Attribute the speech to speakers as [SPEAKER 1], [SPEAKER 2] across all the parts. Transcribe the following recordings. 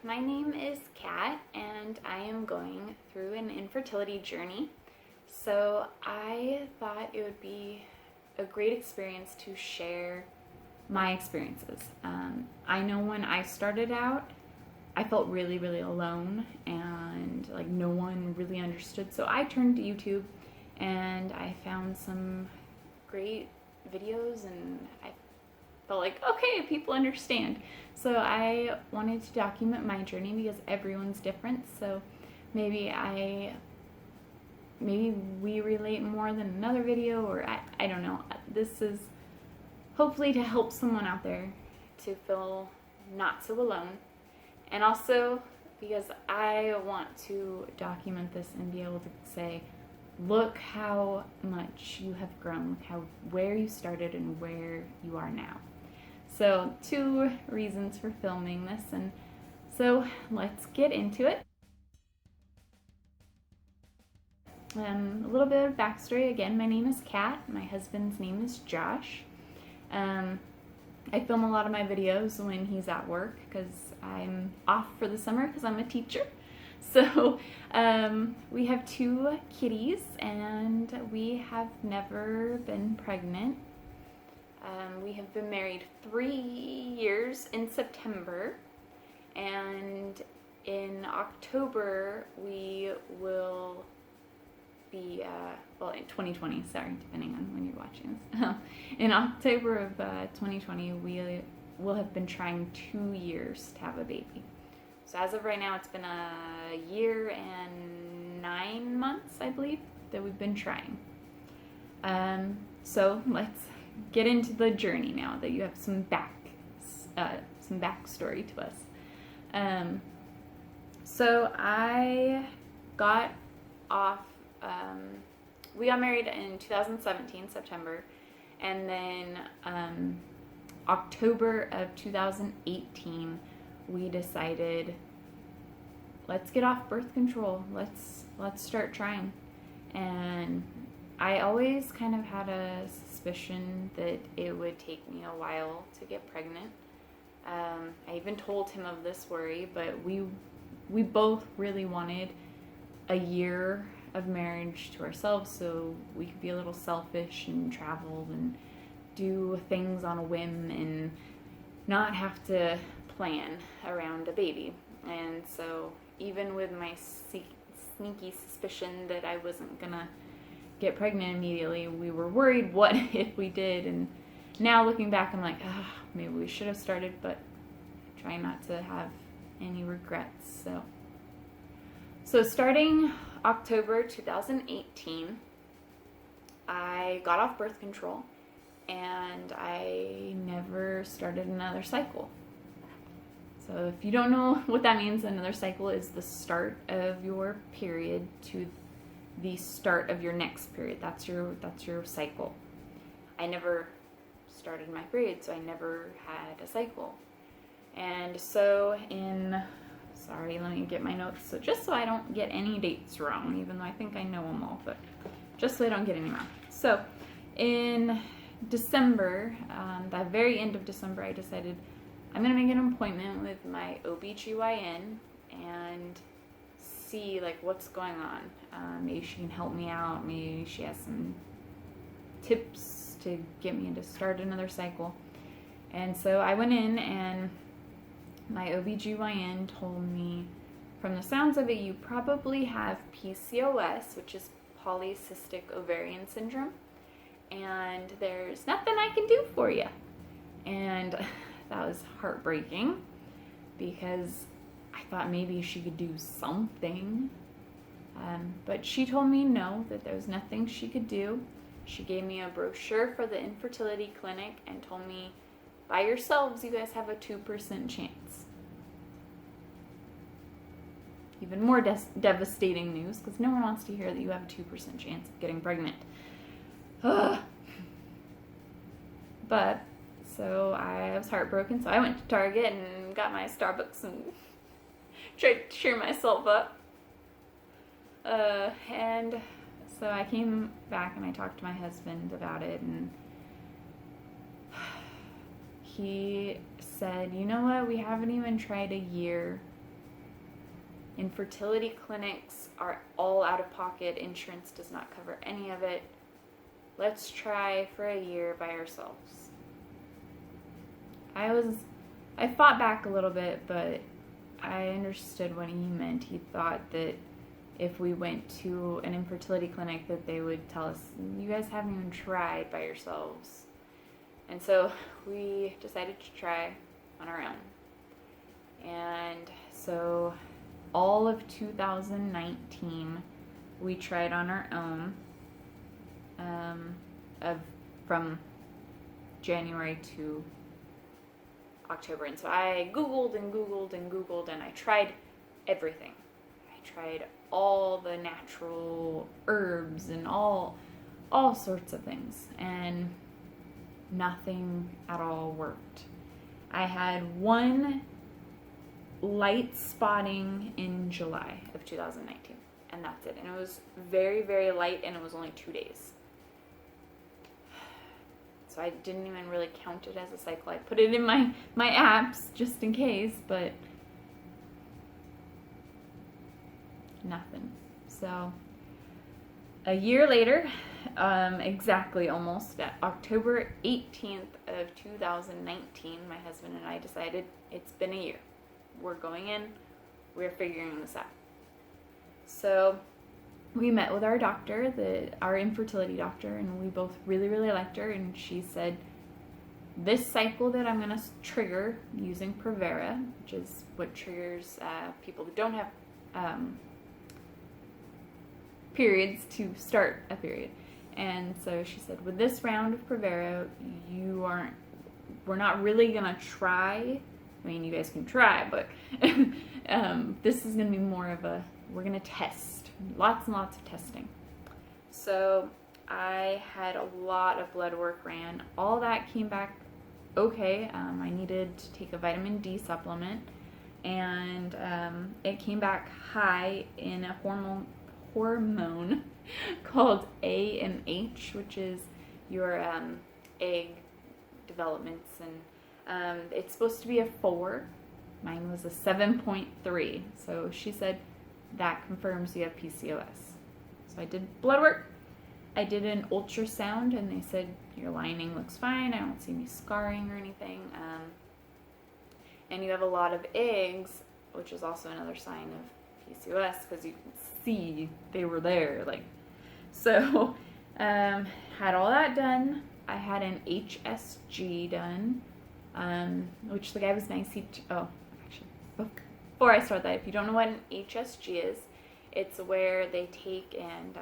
[SPEAKER 1] my name is Kat and I am going through an infertility journey. So I thought it would be a great experience to share my experiences. I know when I started out, I felt really, really alone and like no one really understood. So I turned to YouTube and I found some great videos and I felt like, okay, people understand. So I wanted to document my journey because everyone's different. So maybe we relate more than another video, or I don't know. This is hopefully to help someone out there to feel not so alone. And also because I want to document this and be able to say, look how much you have grown, where you started and where you are now. So 2 reasons for filming this, and so let's get into it. A little bit of backstory. Again, my name is Kat. My husband's name is Josh. I film a lot of my videos when he's at work because I'm off for the summer because I'm a teacher. So we have 2 kitties and we have never been pregnant. We have been married 3 years in September, and in October we will be, in 2020, sorry, depending on when you're watching this. In October of 2020, we will have been trying 2 years to have a baby. So as of right now, it's been a year and 9 months, I believe, that we've been trying. So let's get into the journey now that you have some backstory to us. So I got off. We got married in 2017, September, and then October of 2018, we decided, let's get off birth control. Let's start trying. And I always kind of had a suspicion that it would take me a while to get pregnant. I even told him of this worry, but we both really wanted a year of marriage to ourselves so we could be a little selfish and travel and do things on a whim and not have to plan around a baby. And so even with my sneaky suspicion that I wasn't gonna get pregnant immediately, we were worried what if we did. And now looking back, I'm like, maybe we should have started, but trying not to have any regrets. So starting October 2018, I got off birth control and I never started another cycle. So if you don't know what that means, another cycle is the start of your period to the start of your next period. That's your cycle. I never started my period, so I never had a cycle. And so sorry, let me get my notes. So just so I don't get any dates wrong, even though I think I know them all, but just so I don't get any wrong. So in December, the very end of December, I decided I'm going to make an appointment with my OBGYN and see like what's going on. Maybe she can help me out. Maybe she has some tips to get me to start another cycle. And so I went in and my OBGYN told me, from the sounds of it, you probably have PCOS, which is Polycystic ovarian syndrome, and there's nothing I can do for you. And that was heartbreaking because I thought maybe she could do something. But she told me no, that there was nothing she could do. She gave me a brochure for the infertility clinic and told me, by yourselves, you guys have a 2% chance. Even more devastating news, because no one wants to hear that you have a 2% chance of getting pregnant. But, so I was heartbroken, so I went to Target and got my Starbucks and tried to cheer myself up. And so I came back and I talked to my husband about it, and he said, you know what, we haven't even tried a year Infertility clinics are all out of pocket. Insurance does not cover any of it. Let's try for a year by ourselves. I fought back a little bit, but I understood what he meant. He thought that if we went to an infertility clinic that they would tell us, you guys haven't even tried by yourselves. And so we decided to try on our own. And so all of 2019 we tried on our own, from January to October. And so I Googled and Googled and Googled, and I tried everything. I tried all the natural herbs and all sorts of things, and nothing at all worked. I had one light spotting in July of 2019, and that's it. And it was very, very light, and it was only 2 days. So I didn't even really count it as a cycle. I put it in my apps just in case, but nothing. So a year later, exactly almost, at October 18th of 2019, my husband and I decided it's been a year. We're going in, we're figuring this out. So we met with our doctor, our infertility doctor, and we both really, really liked her. And she said, this cycle that I'm going to trigger using Provera, which is what triggers people that don't have periods to start a period. And so she said, with this round of Provera, we're not really going to try. I mean, you guys can try, but this is going to be more of we're going to test. Lots and lots of testing. So I had a lot of blood work ran. All that came back okay. I needed to take a vitamin D supplement, and it came back high in a hormone called AMH, which is your egg developments, and it's supposed to be a 4. Mine was a 7.3. So she said, that confirms you have PCOS. So I did blood work. I did an ultrasound, and they said, your lining looks fine. I don't see any scarring or anything. And you have a lot of eggs, which is also another sign of PCOS, because you can see they were there. So had all that done. I had an HSG done, which the guy was nice. Before I start that, if you don't know what an HSG is, it's where they take and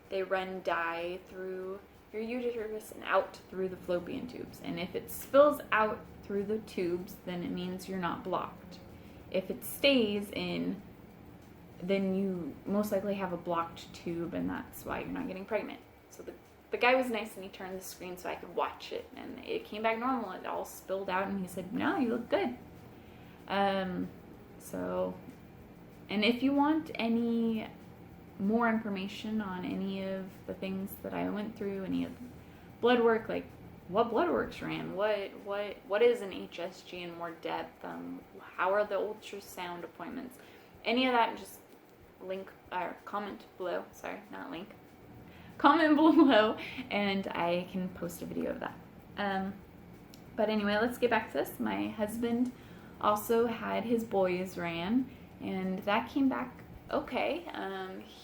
[SPEAKER 1] they run dye through your uterus and out through the fallopian tubes. And if it spills out through the tubes, then it means you're not blocked. If it stays in, then you most likely have a blocked tube, and that's why you're not getting pregnant. So the guy was nice, and he turned the screen so I could watch it, and it came back normal. It all spilled out, and he said, no, you look good. And if you want any more information on any of the things that I went through, any of the blood work, like what blood works ran, what is an HSG in more depth, how are the ultrasound appointments, any of that, just comment below. Comment below, and I can post a video of that. But anyway, let's get back to this. My husband also had his boys ran, and that came back okay.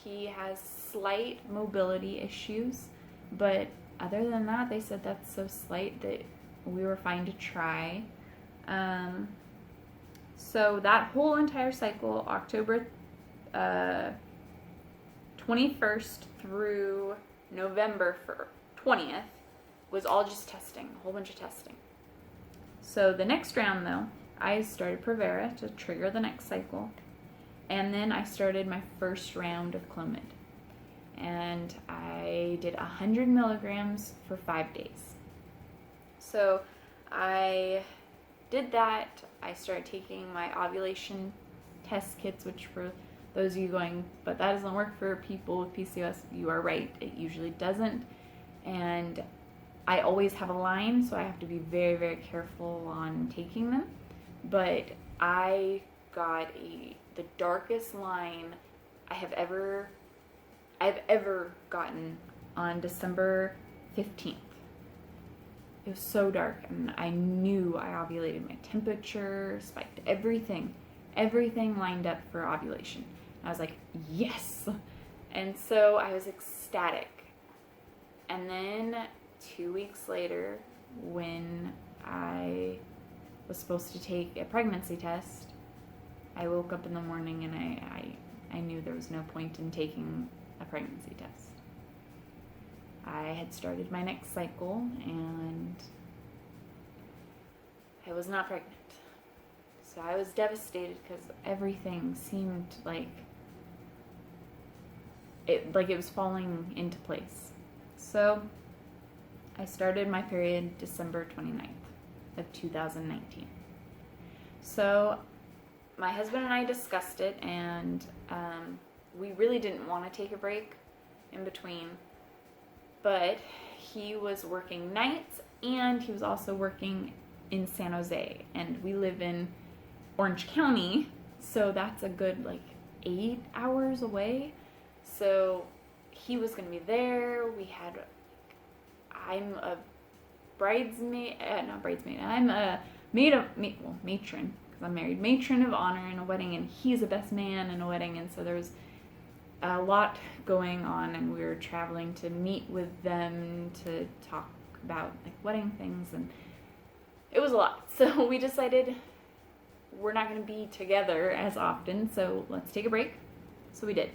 [SPEAKER 1] He has slight mobility issues, but other than that, they said that's so slight that we were fine to try. So that whole entire cycle, October 21st through November 20th, was all just testing, a whole bunch of testing. So the next round, though, I started Provera to trigger the next cycle, and then I started my first round of Clomid, and I did 100 milligrams for 5 days. So I did that. I started taking my ovulation test kits, which for those of you going, but that doesn't work for people with PCOS, you are right, it usually doesn't. And I always have a line, so I have to be very, very careful on taking them. But I got the darkest line I've ever gotten on December 15th. It was so dark, and I knew I ovulated. My temperature spiked, everything lined up for ovulation. I was like, yes! And so I was ecstatic. And then 2 weeks later, when I was supposed to take a pregnancy test, I woke up in the morning and I knew there was no point in taking a pregnancy test. I had started my next cycle and I was not pregnant. So I was devastated because everything seemed like it was falling into place. So I started my period December 29th of 2019. So my husband and I discussed it, and we really didn't want to take a break in between, but he was working nights and he was also working in San Jose, and we live in Orange County, so that's a good 8 hours away. So he was going to be there. I'm a bridesmaid, not bridesmaid, I'm a matron, because I'm married, matron of honor in a wedding, and he's a best man in a wedding, and so there was a lot going on, and we were traveling to meet with them to talk about wedding things, and it was a lot. So we decided we're not going to be together as often, so let's take a break. So we did.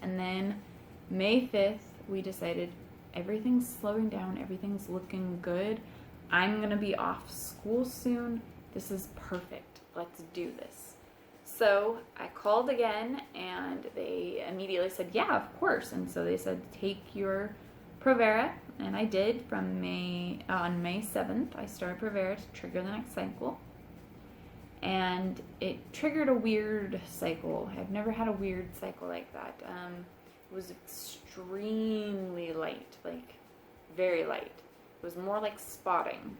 [SPEAKER 1] And then May 5th, we decided everything's slowing down, everything's looking good. I'm going to be off school soon. This is perfect. Let's do this. So I called again, and they immediately said, yeah, of course. And so they said, take your Provera, and I did. On May 7th, I started Provera to trigger the next cycle. And it triggered a weird cycle. I've never had a weird cycle like that. It was extremely light, very light. It was more like spotting.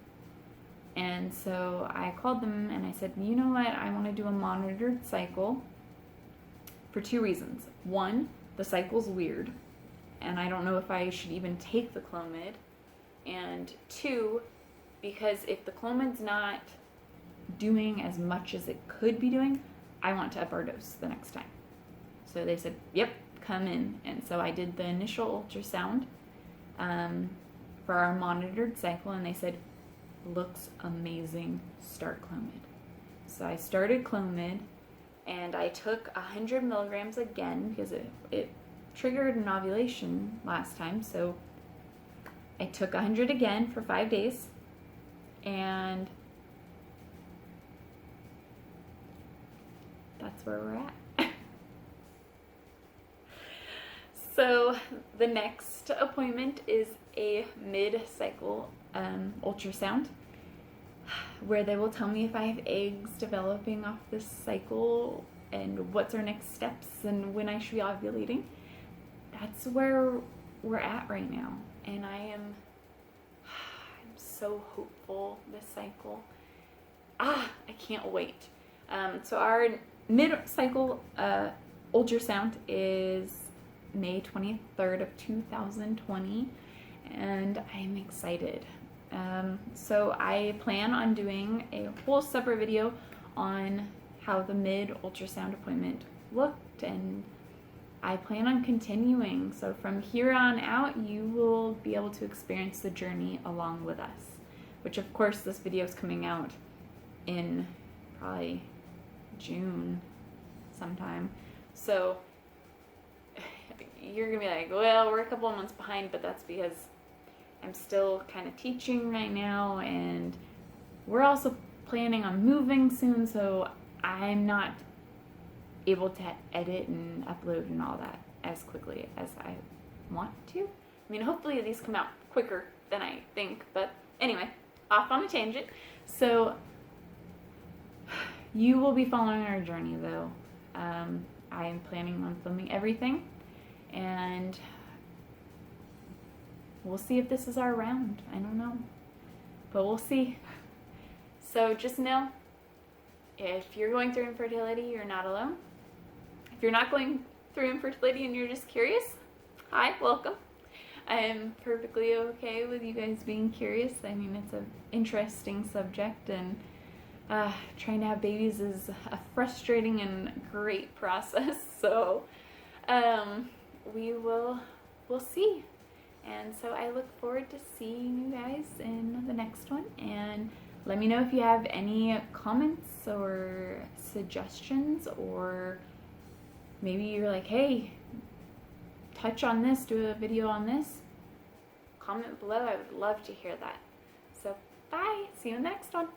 [SPEAKER 1] And so I called them and I said, you know what, I want to do a monitored cycle for 2 reasons. 1, the cycle's weird, and I don't know if I should even take the Clomid. And 2, because if the Clomid's not doing as much as it could be doing, I want to up our dose the next time. So they said, yep, come in. And so I did the initial ultrasound for our monitored cycle, and they said, looks amazing, start Clomid. So I started Clomid, and I took 100 milligrams again because it triggered an ovulation last time. So I took 100 again for 5 days, and that's where we're at. So the next appointment is a mid-cycle ultrasound, where they will tell me if I have eggs developing off this cycle and what's our next steps and when I should be ovulating. That's where we're at right now, and I'm so hopeful this cycle. I can't wait. So our mid-cycle ultrasound is May 23rd of 2020, and I'm excited. So I plan on doing a whole separate video on how the mid-ultrasound appointment looked, and I plan on continuing. So from here on out, you will be able to experience the journey along with us, which of course this video is coming out in probably June sometime. So you're gonna be like, well, we're a couple of months behind, but that's because I'm still kind of teaching right now, and we're also planning on moving soon, so I'm not able to edit and upload and all that as quickly as I want to. I mean, hopefully these come out quicker than I think, but anyway, off on a tangent. So you will be following our journey, though. I am planning on filming everything, and we'll see if this is our round. I don't know, but we'll see. So just know, if you're going through infertility, you're not alone. If you're not going through infertility and you're just curious, hi, welcome. I am perfectly okay with you guys being curious. I mean, it's an interesting subject, and trying to have babies is a frustrating and great process. So we'll see. And so I look forward to seeing you guys in the next one. And let me know if you have any comments or suggestions, or maybe you're like, hey, touch on this, do a video on this. Comment below. I would love to hear that. So bye. See you in the next one.